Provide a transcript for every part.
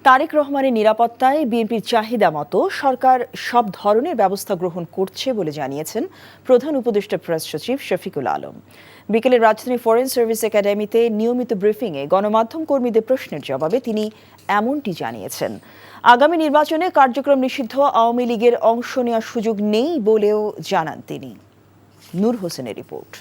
তারেক রহমানের নিরাপত্তায় বিএনপির চাহিদা মতো সরকার সব ধরনের ব্যবস্থা গ্রহণ করছে বলে জানিয়েছেন প্রধান উপদেষ্টা প্রেস সচিব শফিকুল আলম। বিকেলে রাজধানী ফরেন সার্ভিস একাডেমিতে নিয়মিত ব্রিফিংয়ে গণমাধ্যম কর্মীদের প্রশ্নের জবাবে তিনি এমনটি জানিয়েছেন। আগামী নির্বাচনে কার্যক্রম নিষিদ্ধ আওয়ামী লীগের অংশ নেওয়ার সুযোগ নেই বলেও জানান তিনি। নূর হোসেনের রিপোর্ট।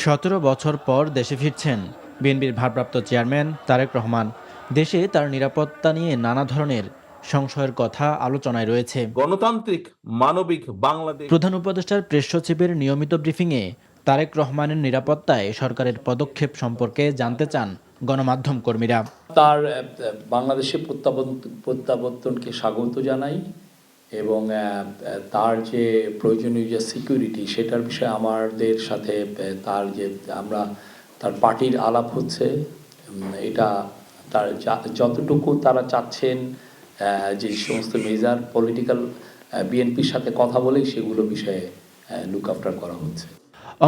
১৭ বছর পর দেশে ফিরছেন বিএনপির ভারপ্রাপ্ত চেয়ারম্যান তারেক রহমান। দেশে তার নিরাপত্তা নিয়ে নানা ধরনের সংশয়ের কথা আলোচনায় রয়েছে। গণতান্ত্রিক মানবিক বাংলাদেশ। প্রধান উপদেষ্টার প্রেস সচিবের নিয়মিত ব্রিফিংয়ে তারেক রহমানের নিরাপত্তায় সরকারের পদক্ষেপ সম্পর্কে জানতে চান গণমাধ্যম কর্মীরা। তার বাংলাদেশে প্রত্যাবর্তনকে স্বাগত জানাই এবং তার যে প্রয়োজনীয় যে সিকিউরিটি সেটার বিষয়ে আমাদের সাথে তার পার্টির আলাপ হচ্ছে। এটা তার যতটুকু তারা চাচ্ছেন যে সমস্ত মেজর পলিটিক্যাল বিএনপির সাথে কথা বলেই সেগুলো বিষয়ে লুক আফটার করা হচ্ছে।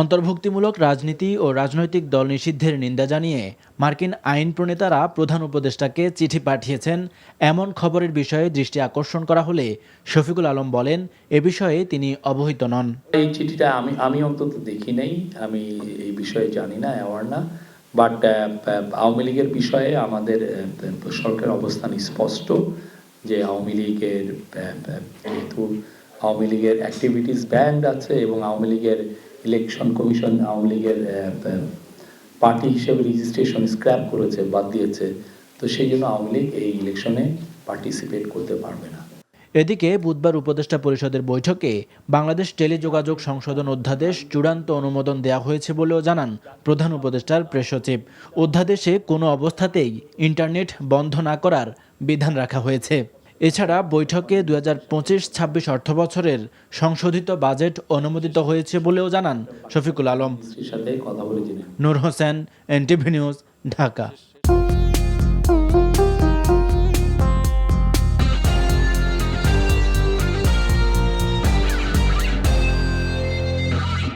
অন্তর্ভুক্তিমূলক রাজনীতি ও রাজনৈতিক দল নিষিদ্ধের নিন্দা জানিয়ে মার্কিন আইন প্রণেতারা প্রধান উপদেষ্টাকে চিঠি পাঠিয়েছেন। এমন খবরের বিষয়ে দৃষ্টি আকর্ষণ করা হলে শফিকুল আলম বলেন, এ বিষয়ে তিনি অবহিত নন। এই চিঠিটা আমি অন্তত দেখি নাই, আমি এই বিষয়ে জানি না, অ্যাওয়ার না। বাট আওয়ামী লীগের বিষয়ে আমাদের সরকারের অবস্থান স্পষ্ট যে আওয়ামী লীগের যেহেতু আওয়ামী লীগের অ্যাক্টিভিটিস ব্যান্ড আছে এবং আওয়ামী লীগের ইলেকশন কমিশন আওয়ামী লীগের পার্টি হিসেবে রেজিস্ট্রেশন স্ক্র্যাপ করেছে, বাদ দিয়েছে। তো সেই জন্য আওয়ামী লীগ এই ইলেকশনে পার্টিসিপেট করতে পারবে না। এদিকে বুধবার উপদেষ্টা পরিষদের বৈঠকে বাংলাদেশ টেলিযোগাযোগ সংশোধন অধ্যাদেশ চূড়ান্ত অনুমোদন দেওয়া হয়েছে বলেও জানান প্রধান উপদেষ্টার প্রেস সচিব। অধ্যাদেশে কোনো অবস্থাতেই ইন্টারনেট বন্ধ না করার বিধান রাখা হয়েছে। এছাড়া বৈঠকে ২০২৫-২৬ অর্থবছরের সংশোধিত বাজেট অনুমোদিত হয়েছে বলেও জানান শফিকুল আলম। সাথে কথা বলে নূর হোসেন, এনটিভি নিউজ, ঢাকা।